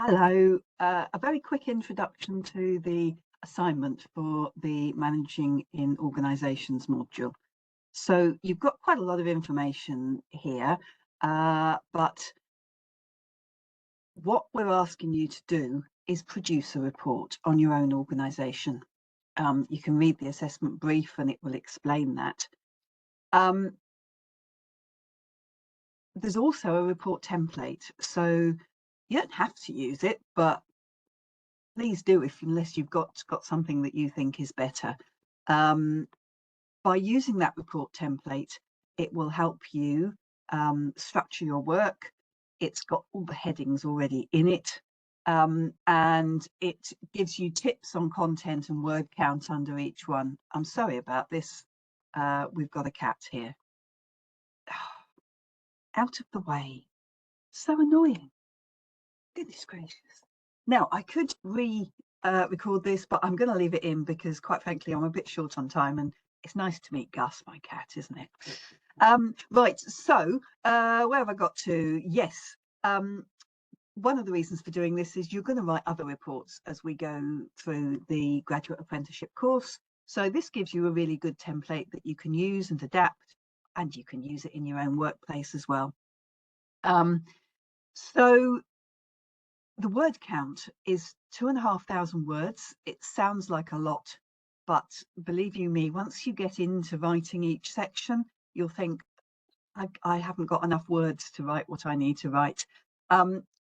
Hello, a very quick introduction to the assignment for the Managing in Organisations module. So you've got quite a lot of information here, but what we're asking you to do is produce a report on your own organisation. You can read the assessment brief and it will explain that. There's also a report template, so you don't have to use it, but please do unless you've got something that you think is better. By using that report template, it will help you structure your work. It's got all the headings already in it, and it gives you tips on content and word count under each one. I'm sorry about this. We've got a cat here. Out of the way. So annoying. Goodness gracious. Now, I could record this, but I'm going to leave it in because, quite frankly, I'm a bit short on time and it's nice to meet Gus, my cat, isn't it? Right, so where have I got to? Yes, one of the reasons for doing this is you're going to write other reports as we go through the graduate apprenticeship course. So this gives you a really good template that you can use and adapt, and you can use it in your own workplace as well. So the word count is 2,500 words. It sounds like a lot, but believe you me, once you get into writing each section, you'll think, I haven't got enough words to write what I need to write.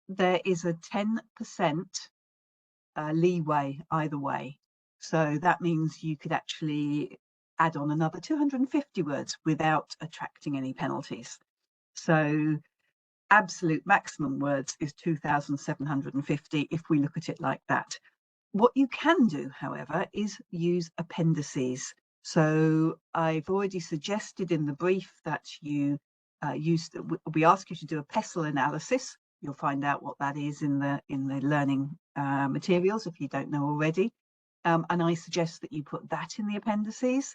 There is a 10% leeway either way. So that means you could actually add on another 250 words without attracting any penalties. So absolute maximum words is 2,750 if we look at it like that. What you can do, however, is use appendices. So I've already suggested in the brief that you we ask you to do a pestle analysis. You'll find out what that is in the learning materials if you don't know already. And I suggest that you put that in the appendices.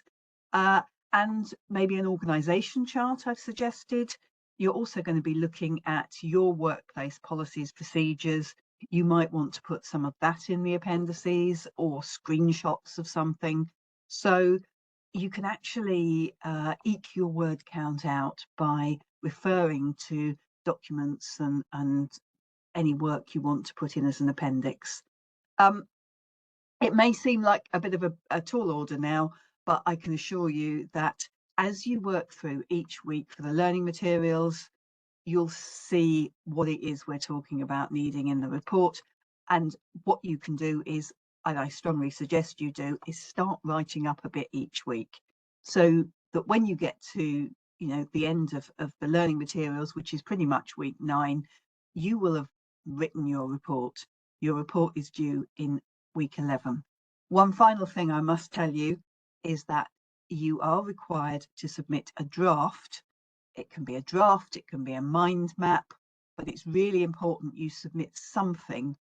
And maybe an organisation chart I've suggested. You're also going to be looking at your workplace policies, procedures. You might want to put some of that in the appendices or screenshots of something. So you can actually eke your word count out by referring to documents and any work you want to put in as an appendix. It may seem like a bit of a tall order now, but I can assure you that as you work through each week for the learning materials, you'll see what it is we're talking about needing in the report. And what you can do is, and I strongly suggest you do, is start writing up a bit each week, so that when you get to the end of the learning materials, which is pretty much week 9, you will have written your report. Your report is due in week 11. One final thing I must tell you is that you are required to submit a draft. It can be a draft, it can be a mind map, but it's really important you submit something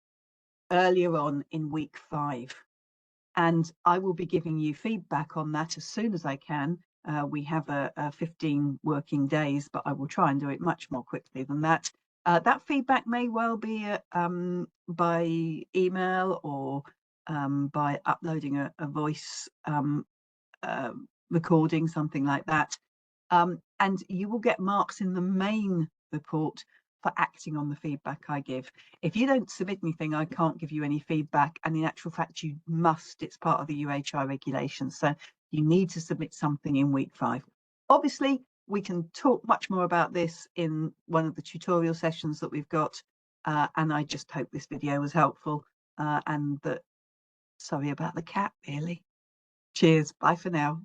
earlier on in week 5. And I will be giving you feedback on that as soon as I can. We have a 15 working days, but I will try and do it much more quickly than that. That feedback may well be by email or by uploading a voice recording, something like that. And you will get marks in the main report for acting on the feedback I give. If you don't submit anything, I can't give you any feedback. And in actual fact, you must. It's part of the UHR regulations. So you need to submit something in week 5. Obviously, we can talk much more about this in one of the tutorial sessions that we've got. And I just hope this video was helpful and that, sorry about the cat, really. Cheers. Bye for now.